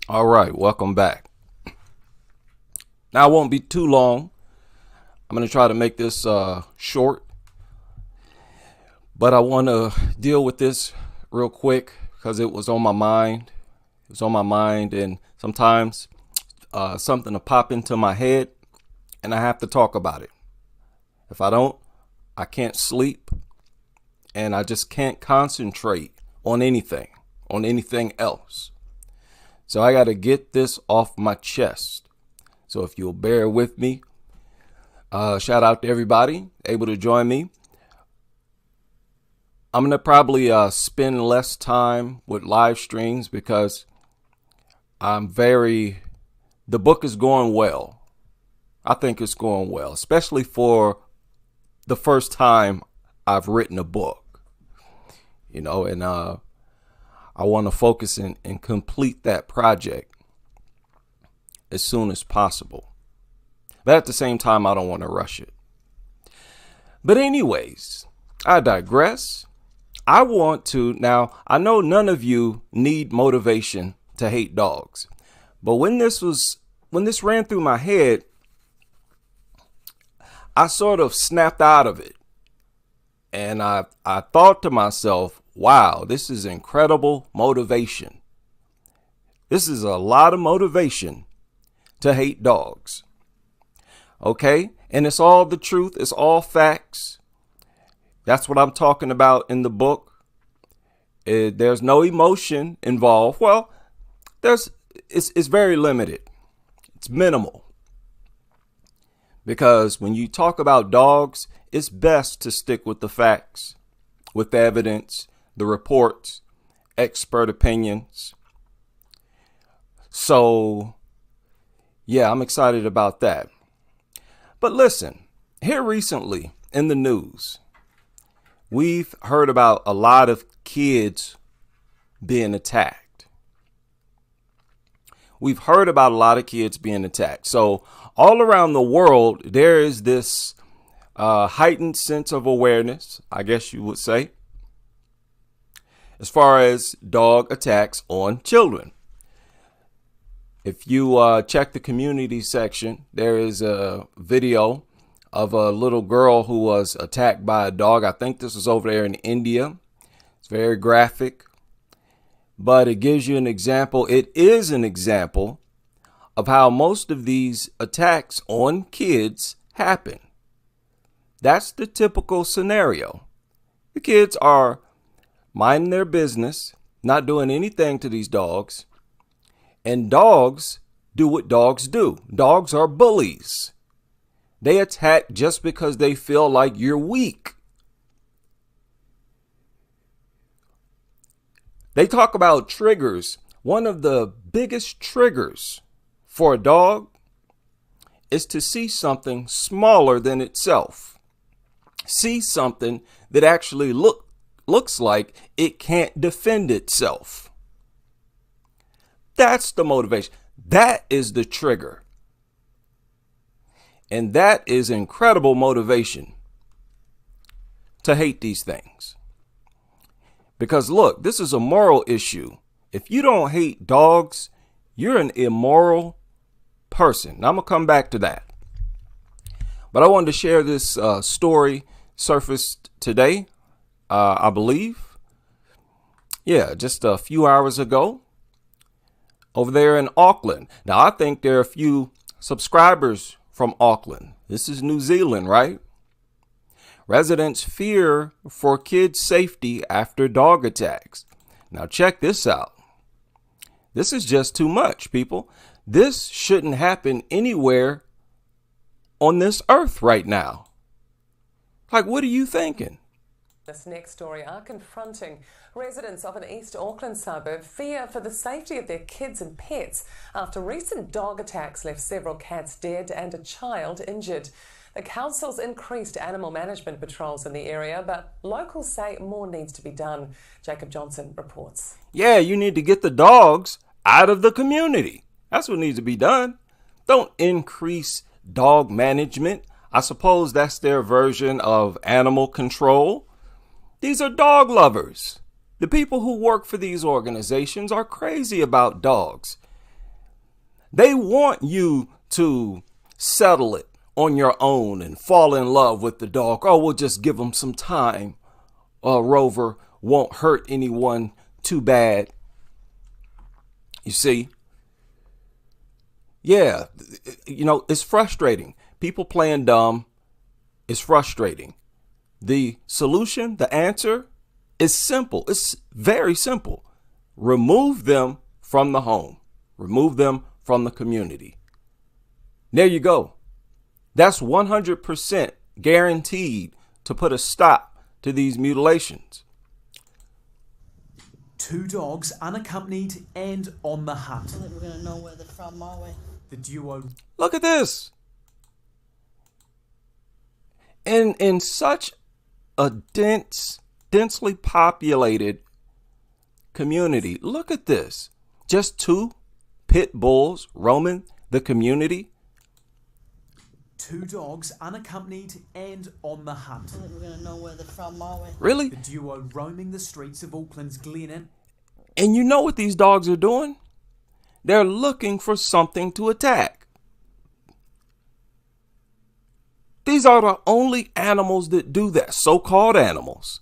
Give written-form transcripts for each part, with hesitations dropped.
All right, welcome back. Now, I won't be too long. I'm going to try to make this short, but I want to deal with this real quick because it was on my mind. It was on my mind, and sometimes something will pop into my head, and I have to talk about it. If I don't, I can't sleep, and I just can't concentrate on anything else. So I got to get this off my chest. So if you'll bear with me, shout out to everybody able to join me. I'm going to probably spend less time with live streams because the book is going well. I think it's going well, especially for the first time I've written a book, and I want to focus and complete that project as soon as possible. But at the same time, I don't want to rush it. But anyways, I digress. I know none of you need motivation to hate dogs. But when this ran through my head, I sort of snapped out of it. And I thought to myself, wow, this is incredible motivation. This is a lot of motivation to hate dogs. Okay? And it's all the truth. It's all facts. That's what I'm talking about in the book. There's no emotion involved. Well, it's very limited. It's minimal. Because when you talk about dogs, it's best to stick with the facts, with the evidence, the reports, expert opinions. So, yeah, I'm excited about that. But listen, here recently in the news, we've heard about a lot of kids being attacked. We've heard about a lot of kids being attacked. So all around the world, there is this heightened sense of awareness, I guess you would say, as far as dog attacks on children. If you check the community section, there is a video of a little girl who was attacked by a dog. I think this was over there in India. It's very graphic, but it gives you an example. It is an example of how most of these attacks on kids happen. That's the typical scenario. The kids are minding their business, not doing anything to these dogs. And dogs do what dogs do. Dogs are bullies. They attack just because they feel like you're weak. They talk about triggers. One of the biggest triggers for a dog is to see something smaller than itself. See something that actually looks like it can't defend itself. That's the motivation. That is the trigger. And that is incredible motivation to hate these things. Because look, this is a moral issue. If you don't hate dogs, you're an immoral person. Now, I'm going to come back to that. But I wanted to share this story surfaced today, I believe. Yeah, just a few hours ago. Over there in Auckland. Now, I think there are a few subscribers from Auckland. This is New Zealand, right? Residents fear for kids' safety after dog attacks. Now, check this out. This is just too much, people. This shouldn't happen anywhere on this earth right now. Like, what are you thinking? This next story are confronting residents of an East Auckland suburb fear for the safety of their kids and pets after recent dog attacks left several cats dead and a child injured. The council's increased animal management patrols in the area, but locals say more needs to be done. Jacob Johnson reports. Yeah, you need to get the dogs out of the community. That's what needs to be done. Don't increase dog management. I suppose that's their version of animal control. These are dog lovers. The people who work for these organizations are crazy about dogs. They want you to settle it on your own and fall in love with the dog. Oh, we'll just give them some time. Rover won't hurt anyone too bad. You see? Yeah, it's frustrating. People playing dumb is frustrating. The solution, the answer is simple. It's very simple. Remove them from the home. Remove them from the community. There you go. That's 100% guaranteed to put a stop to these mutilations. 2 dogs unaccompanied and on the hunt. I think we're going to know where they're from, are we? The duo. Look at this. In such a densely populated community, look at this. Just 2 pit bulls roaming the community. 2 dogs unaccompanied and on the hunt. I think we're going to know where they're from, are we? Really? The duo roaming the streets of Auckland's Glenelg. And you know what these dogs are doing? They're looking for something to attack. These are the only animals that do that, so-called animals.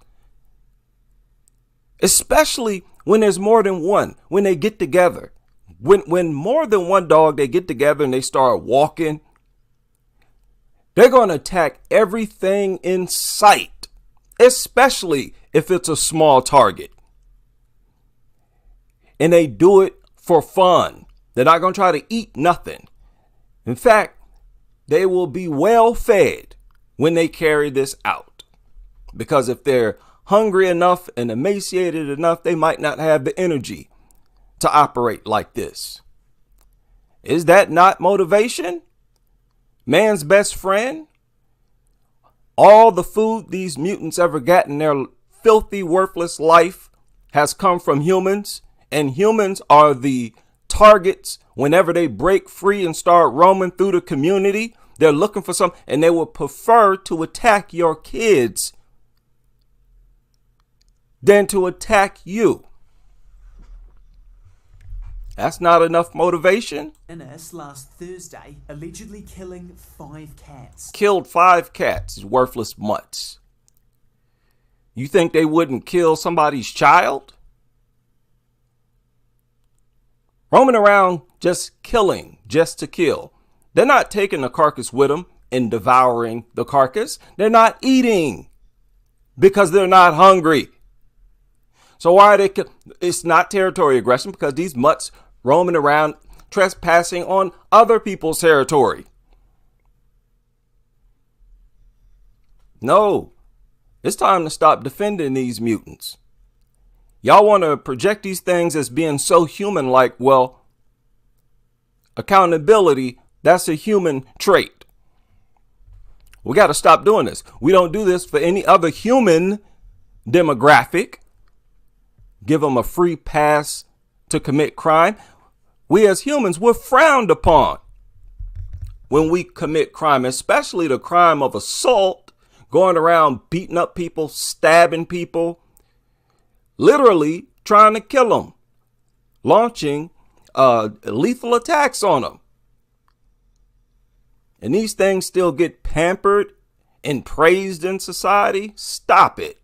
Especially when there's more than one, when they get together. When more than one dog, they get together and they start walking, they're going to attack everything in sight, especially if it's a small target. And they do it for fun. They're not going to try to eat nothing. In fact, they will be well fed when they carry this out. Because if they're hungry enough and emaciated enough, they might not have the energy to operate like this. Is that not motivation? Man's best friend? All the food these mutants ever got in their filthy, worthless life has come from humans, and humans are the targets whenever they break free and start roaming through the community. They're looking for something, and they would prefer to attack your kids than to attack you. That's not enough motivation. Innes last Thursday allegedly killing 5 cats. Killed 5 cats, worthless mutts. You think they wouldn't kill somebody's child? Roaming around just killing, just to kill. They're not taking the carcass with them and devouring the carcass. They're not eating because they're not hungry. So why are they? It's not territory aggression because these mutts roaming around trespassing on other people's territory. No, it's time to stop defending these mutants. Y'all want to project these things as being so human-like. Well, accountability, that's a human trait. We got to stop doing this. We don't do this for any other human demographic. Give them a free pass to commit crime. We as humans, we're frowned upon when we commit crime, especially the crime of assault, going around beating up people, stabbing people, literally trying to kill them, launching lethal attacks on them. And these things still get pampered and praised in society. Stop it.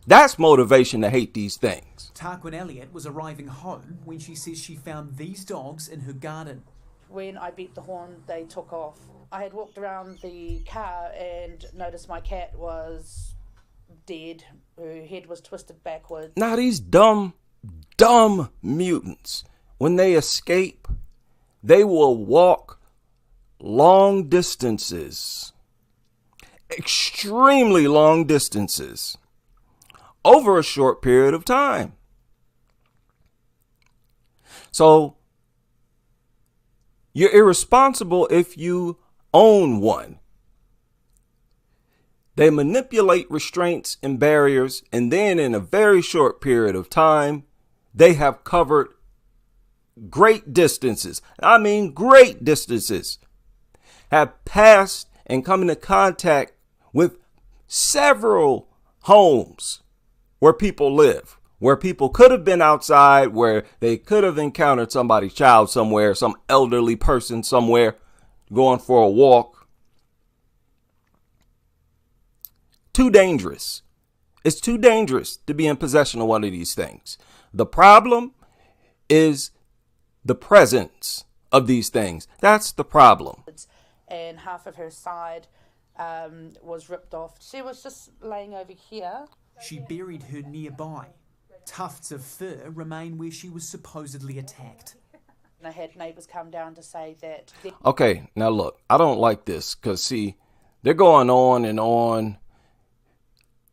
That's motivation to hate these things. Tarquin Elliott was arriving home when she says she found these dogs in her garden. When I beat the horn, they took off. I had walked around the car and noticed my cat was dead. Her head was twisted backwards. Now these dumb mutants, when they escape, they will walk long distances, extremely long distances, over a short period of time. So you're irresponsible if you own one. They manipulate restraints and barriers, and then in a very short period of time, they have covered great distances. I mean, great distances. Have passed and come into contact with several homes where people live, where people could have been outside, where they could have encountered somebody's child somewhere, some elderly person somewhere going for a walk. Too dangerous. It's too dangerous to be in possession of one of these things. The problem is the presence of these things. That's the problem. And half of her side was ripped off. She was just laying over here. She buried her nearby. Tufts of fur remain where she was supposedly attacked. And I had neighbours come down to say that... Okay, now look, I don't like this because, see, they're going on and on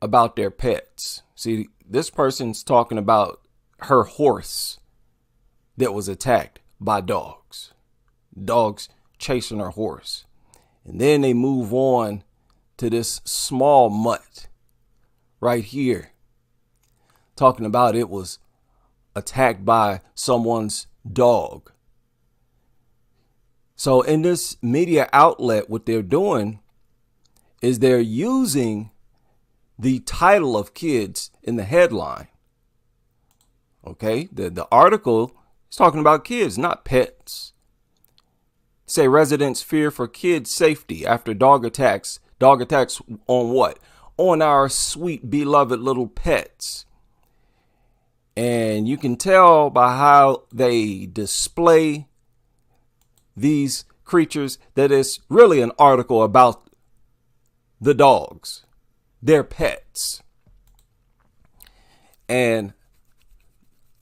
about their pets. See, this person's talking about her horse that was attacked by dogs. Dogs chasing her horse. And then they move on to this small mutt right here, talking about it was attacked by someone's dog. So in this media outlet, what they're doing is they're using the title of kids in the headline. Okay, the article is talking about kids, not pets. Say residents fear for kids' safety after dog attacks. Dog attacks on what? On our sweet, beloved little pets. And you can tell by how they display these creatures that it's really an article about the dogs, their pets. And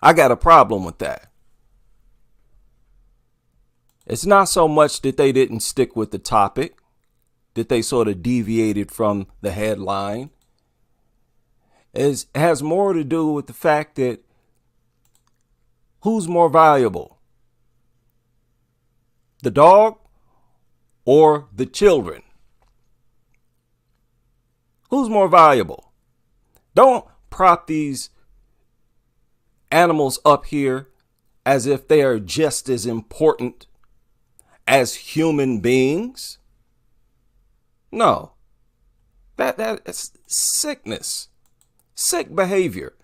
I got a problem with that. It's not so much that they didn't stick with the topic, that they sort of deviated from the headline. It has more to do with the fact that who's more valuable, the dog or the children? Who's more valuable? Don't prop these animals up here as if they are just as important as human beings. No, that's sickness, sick behavior.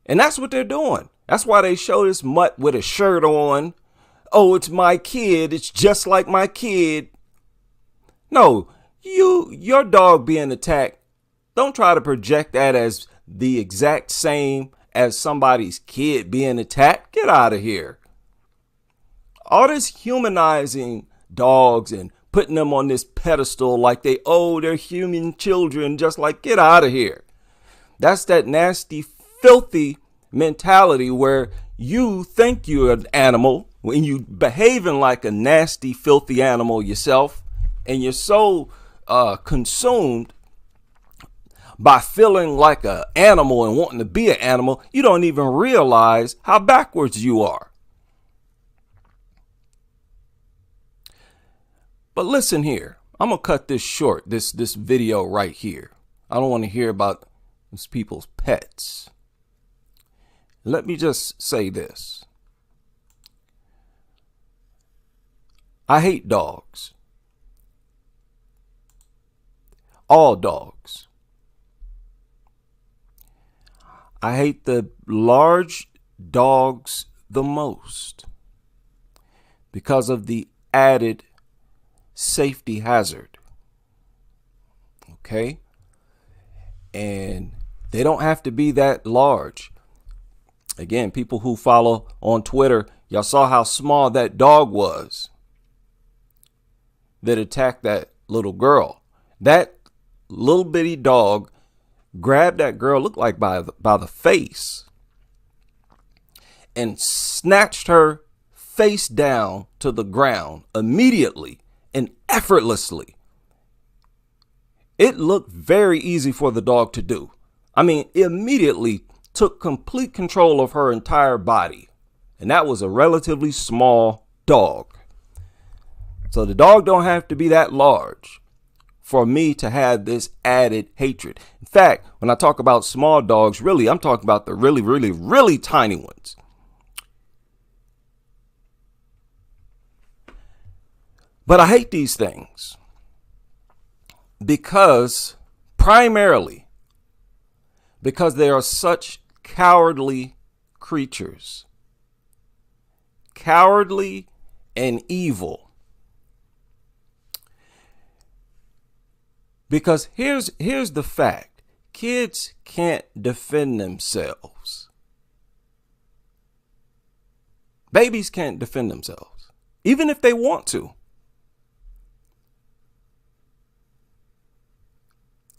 And that's what they're doing. That's why they show this mutt with a shirt on. Oh, it's my kid. It's just like my kid. No, your dog being attacked, don't try to project that as the exact same as somebody's kid being attacked. Get out of here. All this humanizing dogs and putting them on this pedestal like they're human children, just like, get out of here. That's that nasty, filthy mentality where you think you're an animal when you behaving like a nasty, filthy animal yourself, and you're so consumed by feeling like an animal and wanting to be an animal, you don't even realize how backwards you are. But listen here, I'm going to cut this short, this video right here. I don't want to hear about these people's pets. Let me just say this. I hate dogs. All dogs. I hate the large dogs the most because of the added safety hazard. Okay? And they don't have to be that large. Again, people who follow on Twitter, y'all saw how small that dog was that attacked that little girl. That little bitty dog grabbed that girl, looked like by the face, and snatched her face down to the ground immediately and effortlessly. It looked very easy for the dog to do. I mean, immediately took complete control of her entire body. And that was a relatively small dog. So the dog don't have to be that large for me to have this added hatred. In fact, when I talk about small dogs, really, I'm talking about the really, really, really tiny ones. But I hate these things primarily because they are such cowardly creatures. Cowardly and evil. Because here's the fact. Kids can't defend themselves. Babies can't defend themselves, even if they want to.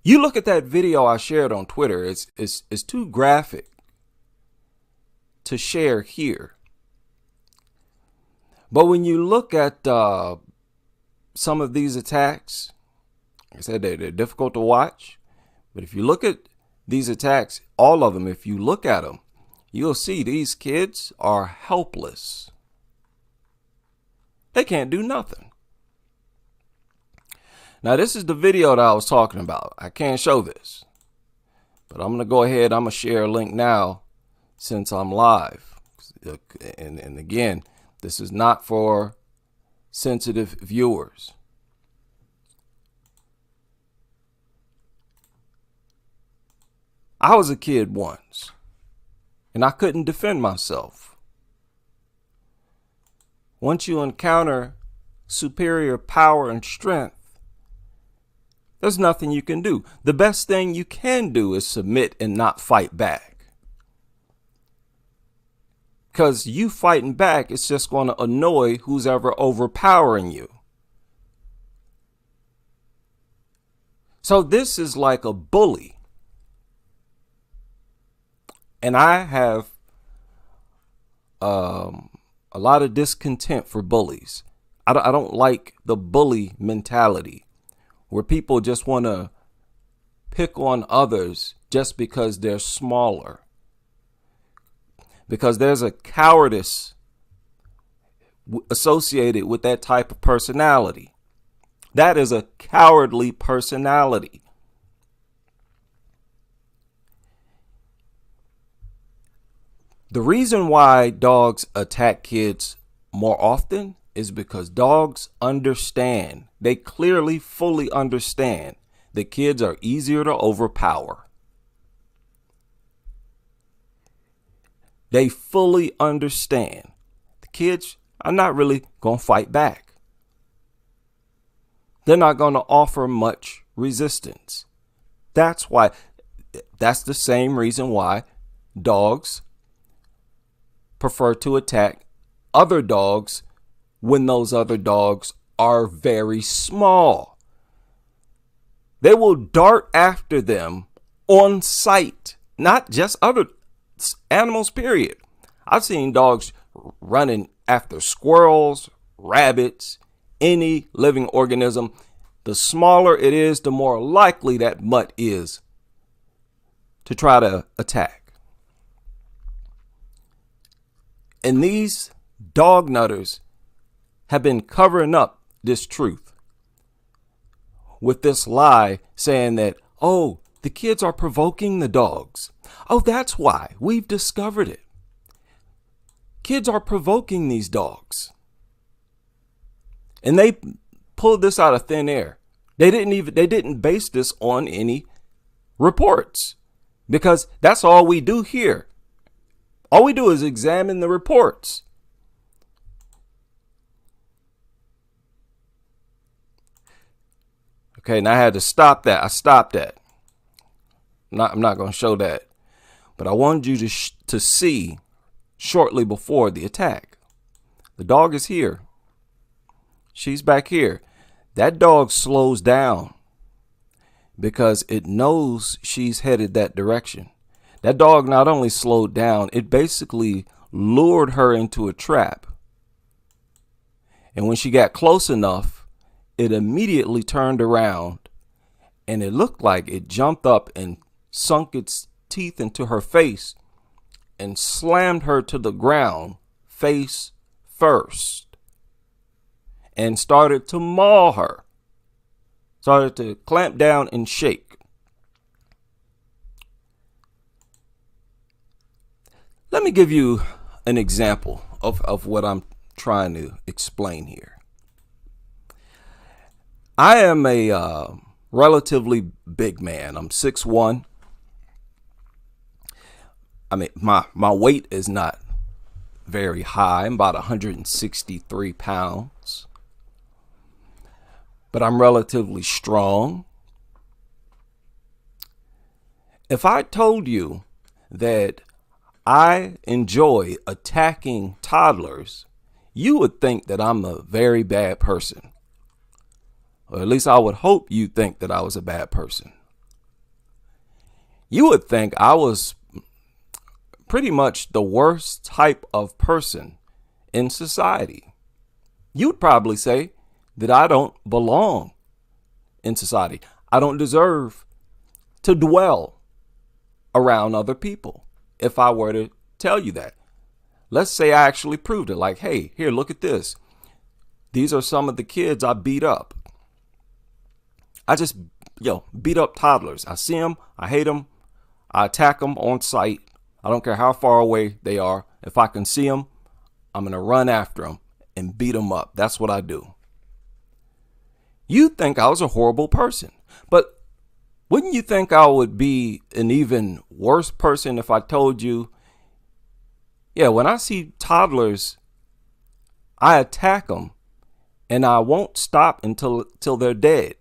You look at that video I shared on Twitter, it's too graphic to share here. But when you look at some of these attacks, like I said, they're difficult to watch. But if you look at these attacks, all of them, if you look at them, you'll see these kids are helpless. They can't do nothing. Now, this is the video that I was talking about. I can't show this, but I'm going to go ahead. I'm going to share a link now since I'm live. And again, this is not for sensitive viewers. I was a kid once, and I couldn't defend myself. Once you encounter superior power and strength, there's nothing you can do. The best thing you can do is submit and not fight back. Because you fighting back, it's just going to annoy who's ever overpowering you. So this is like a bully. And I have a lot of discontent for bullies. I don't like the bully mentality where people just want to pick on others just because they're smaller. Because there's a cowardice associated with that type of personality. That is a cowardly personality. The reason why dogs attack kids more often is because dogs understand. They clearly, fully understand that kids are easier to overpower. They fully understand. The kids are not really going to fight back. They're not going to offer much resistance. That's the same reason why dogs prefer to attack other dogs when those other dogs are very small. They will dart after them on sight, not just other animals, period. I've seen dogs running after squirrels, rabbits, any living organism. The smaller it is, the more likely that mutt is to try to attack. And these dog nutters have been covering up this truth with this lie saying that, oh, the kids are provoking the dogs. Oh, that's why. We've discovered it. Kids are provoking these dogs. And they pulled this out of thin air. They didn't base this on any reports, because that's all we do here. All we do is examine the reports. Okay, and I had to stop that. I stopped that. I'm not going to show that. But I wanted you to see shortly before the attack. The dog is here. She's back here. That dog slows down because it knows she's headed that direction. That dog not only slowed down, it basically lured her into a trap. And when she got close enough, it immediately turned around, and it looked like it jumped up and sunk its teeth into her face and slammed her to the ground face first and started to maul her, started to clamp down and shake. Let me give you an example of what I'm trying to explain here. I am a relatively big man. I'm 6'1". I mean, my weight is not very high. I'm about 163 pounds. But I'm relatively strong. If I told you that I enjoy attacking toddlers, you would think that I'm a very bad person. Or at least I would hope you think that I was a bad person. You would think I was pretty much the worst type of person in society. You'd probably say that I don't belong in society. I don't deserve to dwell around other people if I were to tell you that. Let's say I actually proved it. Like, hey, here, look at this. These are some of the kids I beat up. I just, beat up toddlers. I see them. I hate them. I attack them on sight. I don't care how far away they are. If I can see them, I'm going to run after them and beat them up. That's what I do. You'd think I was a horrible person, but wouldn't you think I would be an even worse person if I told you, yeah, when I see toddlers, I attack them and I won't stop until they're dead.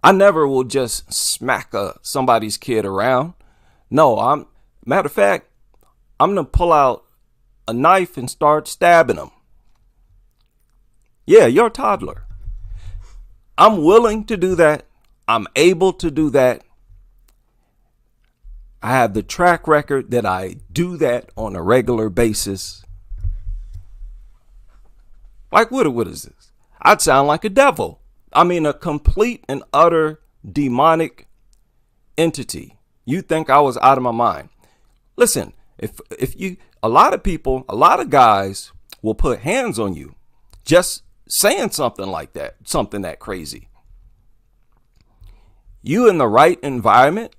I never will just smack somebody's kid around. No, matter of fact, I'm going to pull out a knife and start stabbing them. Yeah, you're a toddler. I'm willing to do that. I'm able to do that. I have the track record that I do that on a regular basis. Like, what is this? I'd sound like a devil. I mean, a complete and utter demonic entity. You think I was out of my mind. Listen, a lot of guys will put hands on you just saying something like that, something that crazy. You in the right environment,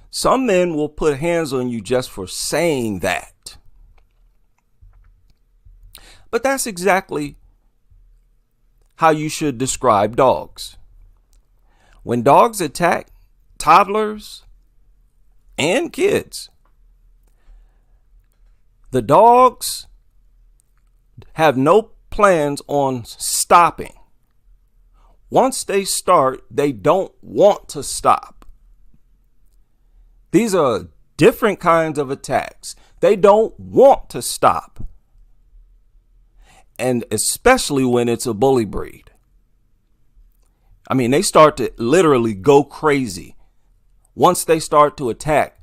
some men will put hands on you just for saying that. But that's exactly how you should describe dogs. When dogs attack toddlers and kids, the dogs have no plans on stopping. Once they start, they don't want to stop. These are different kinds of attacks. They don't want to stop. And especially when it's a bully breed. I mean, they start to literally go crazy. Once they start to attack,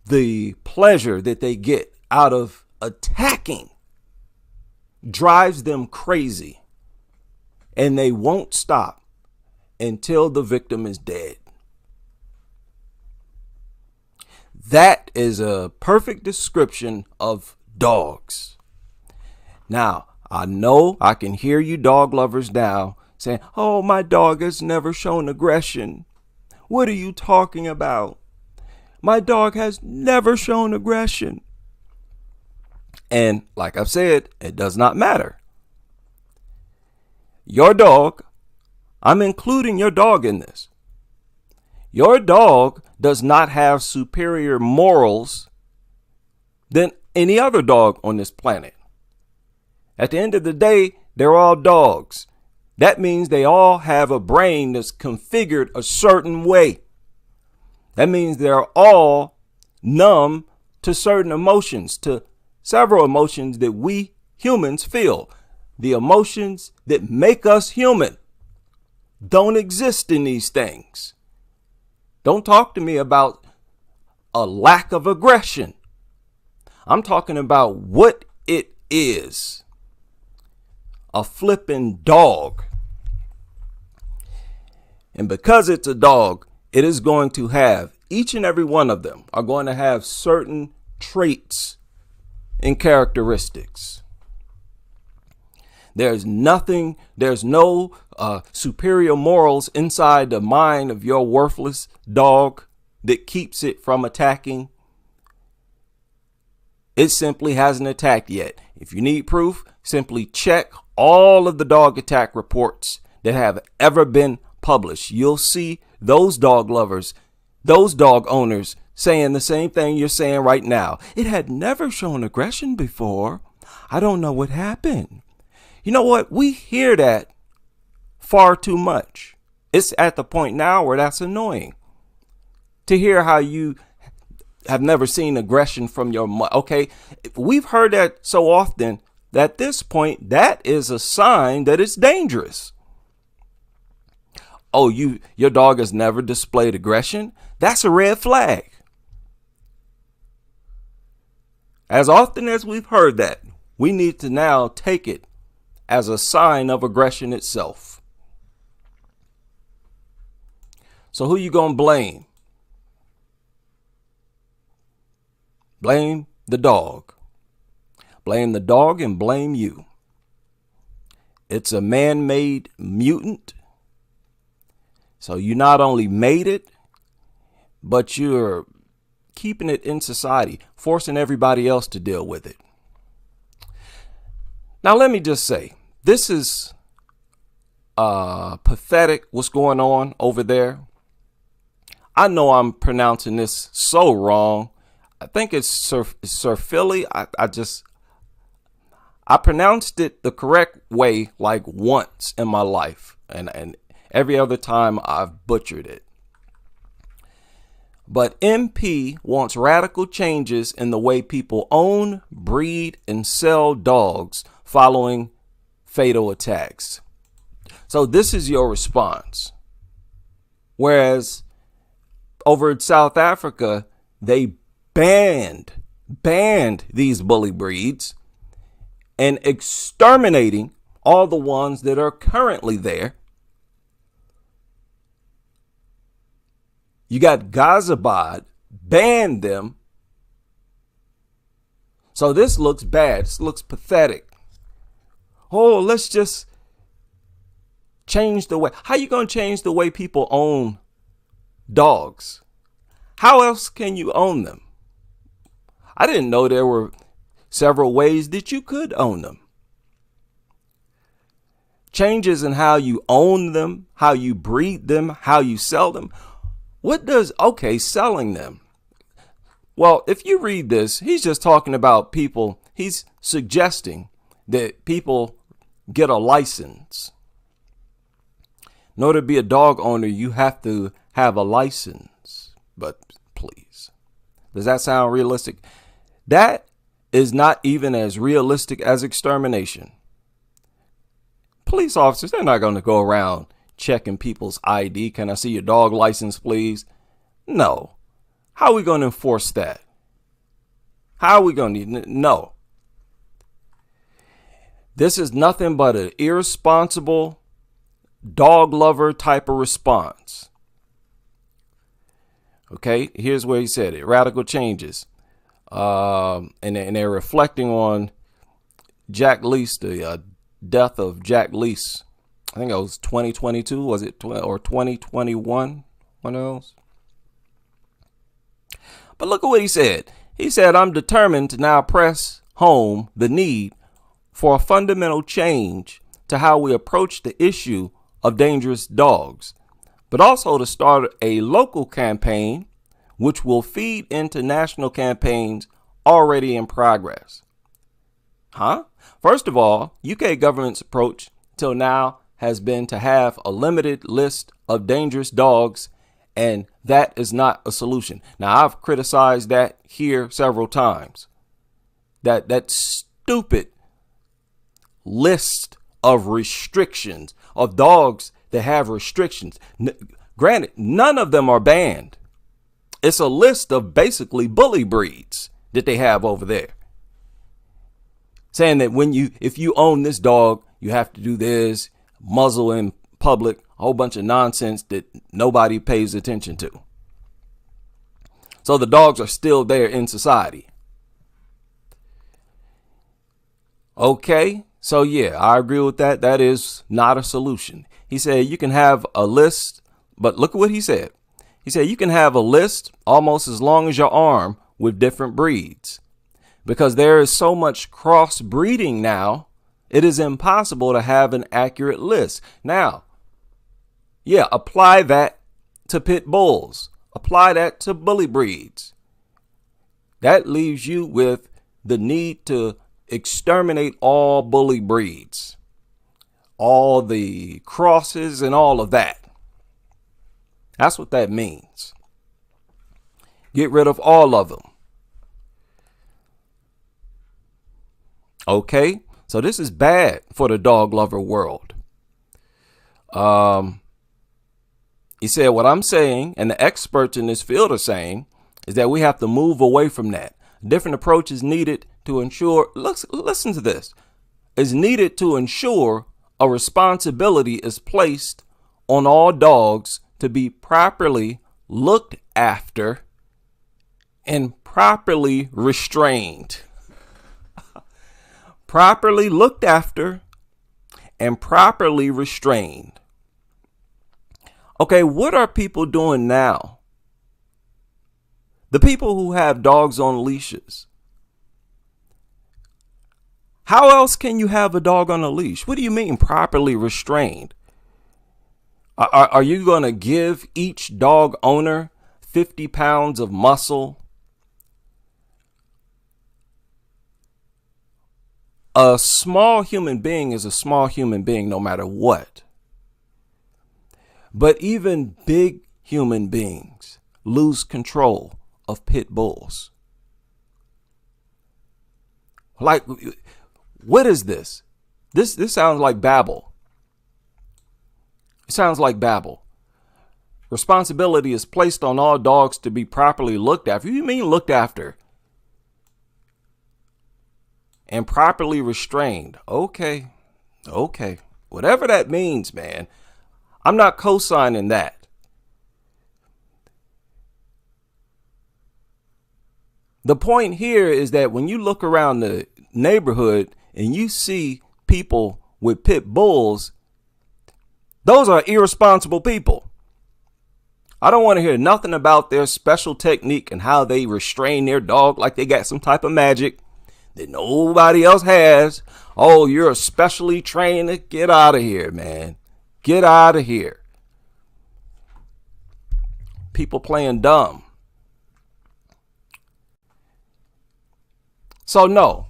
the pleasure that they get out of attacking drives them crazy. And they won't stop until the victim is dead. That is a perfect description of dogs. Now, I know I can hear you dog lovers now saying, oh, my dog has never shown aggression. What are you talking about? My dog has never shown aggression. And like I've said, it does not matter. Your dog, I'm including your dog in this. Your dog does not have superior morals than any other dog on this planet. At the end of the day, they're all dogs. That means they all have a brain that's configured a certain way. That means they're all numb to certain emotions, to several emotions that we humans feel. The emotions that make us human don't exist in these things. Don't talk to me about a lack of aggression. I'm talking about what it is. A flipping dog. And because it's a dog, it is going to have, each and every one of them are going to have certain traits and characteristics. There's no superior morals inside the mind of your worthless dog that keeps it from attacking. It simply hasn't attacked yet. If you need proof, simply check all of the dog attack reports that have ever been published, you'll see those dog lovers, those dog owners saying the same thing you're saying right now. It had never shown aggression before. I don't know what happened. You know what? We hear that far too much. It's at the point now where that's annoying to hear how you have never seen aggression from your mother. Okay, we've heard that so often that at this point, that is a sign that it's dangerous. Oh, your dog has never displayed aggression? That's a red flag. As often as we've heard that, we need to now take it as a sign of aggression itself. So who you gonna blame? Blame the dog. Blame the dog and blame you. It's a man-made mutant. So you not only made it, but you're keeping it in society, forcing everybody else to deal with it. Now, let me just say, this is pathetic what's going on over there. I know I'm pronouncing this so wrong. I think it's Sir Philly. I pronounced it the correct way like once in my life, and every other time I've butchered it. But MP wants radical changes in the way people own, breed, and sell dogs following fatal attacks. So this is your response. Whereas over in South Africa, they banned these bully breeds and exterminating all the ones that are currently there. You got Ghaziabad, banned them. So this looks bad. This looks pathetic. Oh, let's just change the way. How you going to change the way people own dogs? How else can you own them? I didn't know there were several ways that you could own them. Changes in how you own them, how you breed them, how you sell them. Selling them. Well, if you read this, he's just talking about people. He's suggesting that people get a license. In order to be a dog owner, you have to have a license. But please, does that sound realistic? That is not even as realistic as extermination. Police officers, they're not going to go around checking people's ID. Can I see your dog license, please? No. How are we going to enforce that? How are we going to? No. This is nothing but an irresponsible dog lover type of response. Okay, here's where he said it. Radical changes. And they're reflecting on Jack Leese, the death of Jack Leese. I think it was 2022, was it, or 2021, one of those. But look at what he said. He said, I'm determined to now press home the need for a fundamental change to how we approach the issue of dangerous dogs, but also to start a local campaign which will feed into national campaigns already in progress. First of all, UK government's approach till now has been to have a limited list of dangerous dogs, and that is not a solution. Now, I've criticized that here several times. That stupid list of restrictions of dogs that have restrictions. Granted, none of them are banned. It's a list of basically bully breeds that they have over there. Saying that if you own this dog, you have to do this, muzzle in public, a whole bunch of nonsense that nobody pays attention to. So the dogs are still there in society. Okay, so yeah, I agree with that. That is not a solution. He said you can have a list, but look at what he said. He said you can have a list almost as long as your arm with different breeds. Because there is so much cross-breeding now, it is impossible to have an accurate list. Now, Yeah, apply that to pit bulls. Apply that to bully breeds. That leaves you with the need to exterminate all bully breeds, all the crosses and all of that. That's what that means. Get rid of all of them. Okay, so this is bad for the dog lover world. He said, what I'm saying, and the experts in this field are saying, is that we have to move away from that. Different approach is needed to ensure, listen to this, is needed to ensure a responsibility is placed on all dogs to be properly looked after and properly restrained. Properly looked after and properly restrained. Okay, what are people doing now? The people who have dogs on leashes. How else can you have a dog on a leash? What do you mean properly restrained? Are you going to give each dog owner 50 pounds of muscle? A small human being is a small human being no matter what. But even big human beings lose control of pit bulls. Like, what is this? This sounds like babble. It sounds like babble. Responsibility is placed on all dogs to be properly looked after. You mean looked after? And properly restrained. Okay. Whatever that means, man. I'm not co-signing that. The point here is that when you look around the neighborhood and you see people with pit bulls, those are irresponsible people. I don't want to hear nothing about their special technique and how they restrain their dog like they got some type of magic that nobody else has. Oh, you're specially trained. Get out of here, man. Get out of here. People playing dumb. So no,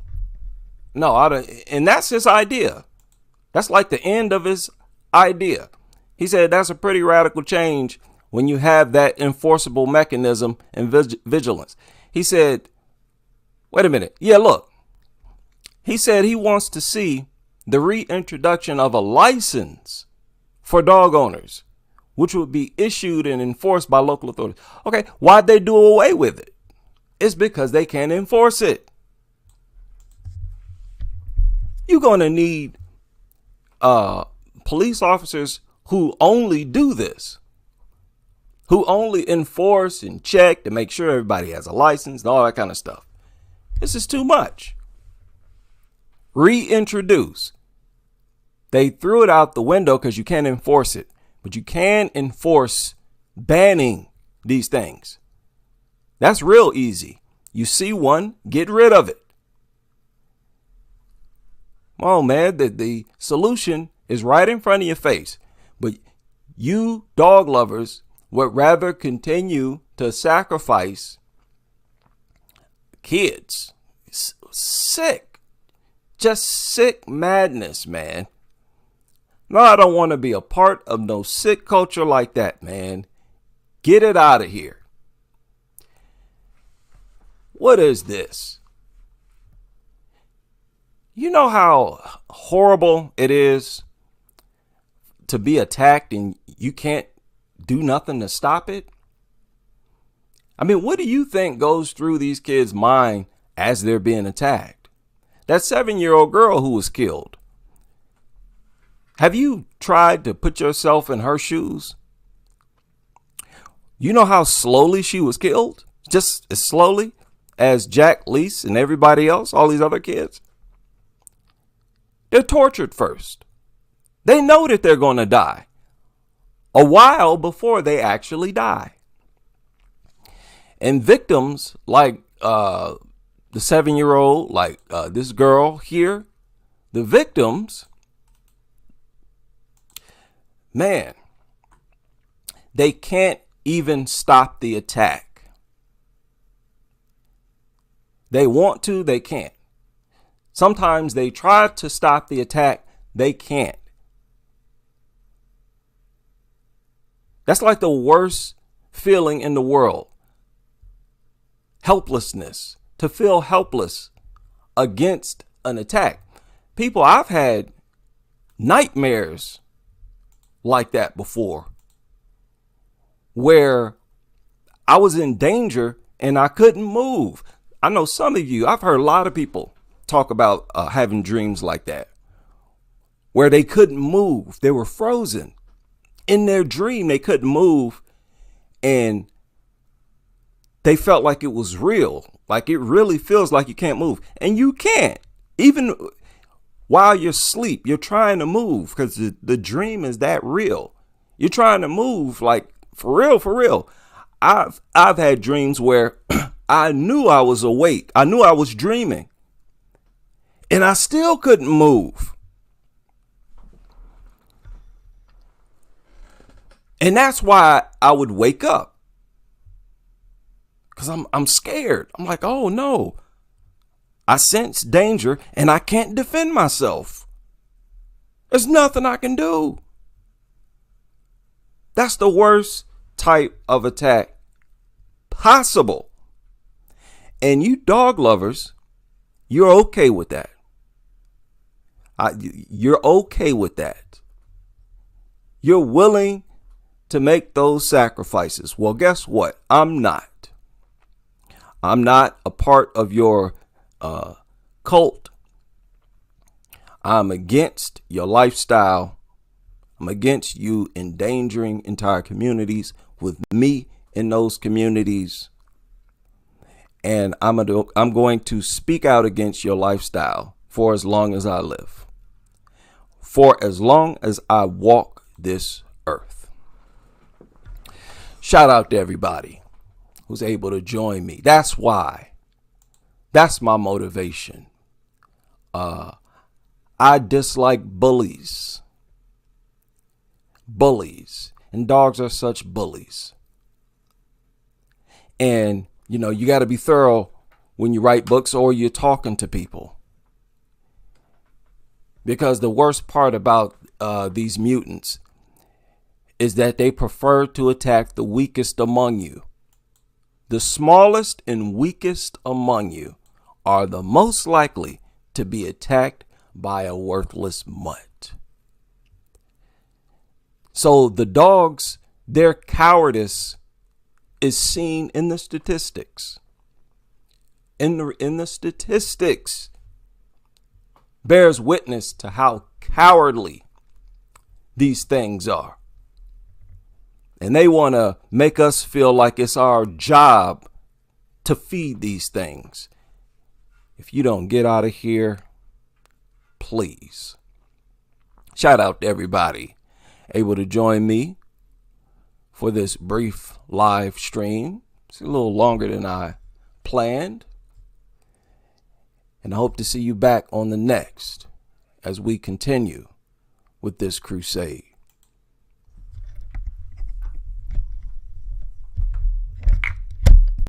I don't, and that's his idea. That's like the end of his idea. He said that's a pretty radical change when you have that enforceable mechanism and vigilance. He said, wait a minute. Yeah, look. He said he wants to see the reintroduction of a license for dog owners, which would be issued and enforced by local authorities. Okay, why'd they do away with it? It's because they can't enforce it. You're going to need police officers who only do this, who only enforce and check to make sure everybody has a license and all that kind of stuff. This is too much. Reintroduce. They threw it out the window because you can't enforce it, but you can enforce banning these things. That's real easy. You see one, get rid of it. Oh man, the solution is right in front of your face. But you dog lovers would rather continue to sacrifice kids. It's sick. Just sick madness, man. No, I don't want to be a part of no sick culture like that, man. Get it out of here. What is this? You know how horrible it is to be attacked and you can't do nothing to stop it? I mean, what do you think goes through these kids' mind as they're being attacked? That 7-year-old girl who was killed. Have you tried to put yourself in her shoes? You know how slowly she was killed? Just as slowly as Jack Leese and everybody else, all these other kids. They're tortured first. They know that they're going to die a while before they actually die. And victims like the 7-year-old, like this girl here, the victims, man, they can't even stop the attack. They want to, they can't. Sometimes they try to stop the attack, they can't. That's like the worst feeling in the world. Helplessness. To feel helpless against an attack. People, I've had nightmares like that before, where I was in danger and I couldn't move. I know some of you, I've heard a lot of people talk about having dreams like that, where they couldn't move. They were frozen in their dream. They couldn't move, and they felt like it was real. Like it really feels like you can't move, and you can't. Even while you're asleep, you're trying to move because the dream is that real. You're trying to move, like for real, for real. I've had dreams where I knew I was awake. I knew I was dreaming, and I still couldn't move. And that's why I would wake up, because I'm scared. I'm like, oh no, I sense danger and I can't defend myself. There's nothing I can do. That's the worst type of attack possible. And you dog lovers, you're okay with that. You're okay with that. You're willing to make those sacrifices. Well, guess what? I'm not. I'm not a part of your cult. I'm against your lifestyle. I'm against you endangering entire communities with me in those communities. And I'm going to speak out against your lifestyle for as long as I live. For as long as I walk this earth. Shout out to everybody who's able to join me. That's why. That's my motivation. I dislike bullies. Bullies. And dogs are such bullies. And, you know, you got to be thorough when you write books or you're talking to people. Because the worst part about these mutants is that they prefer to attack the weakest among you. The smallest and weakest among you are the most likely to be attacked by a worthless mutt. So the dogs, their cowardice is seen in the statistics. In the statistics bears witness to how cowardly these things are. And they want to make us feel like it's our job to feed these things. If you don't get out of here, please. Shout out to everybody able to join me for this brief live stream. It's a little longer than I planned. And I hope to see you back on the next as we continue with this crusade.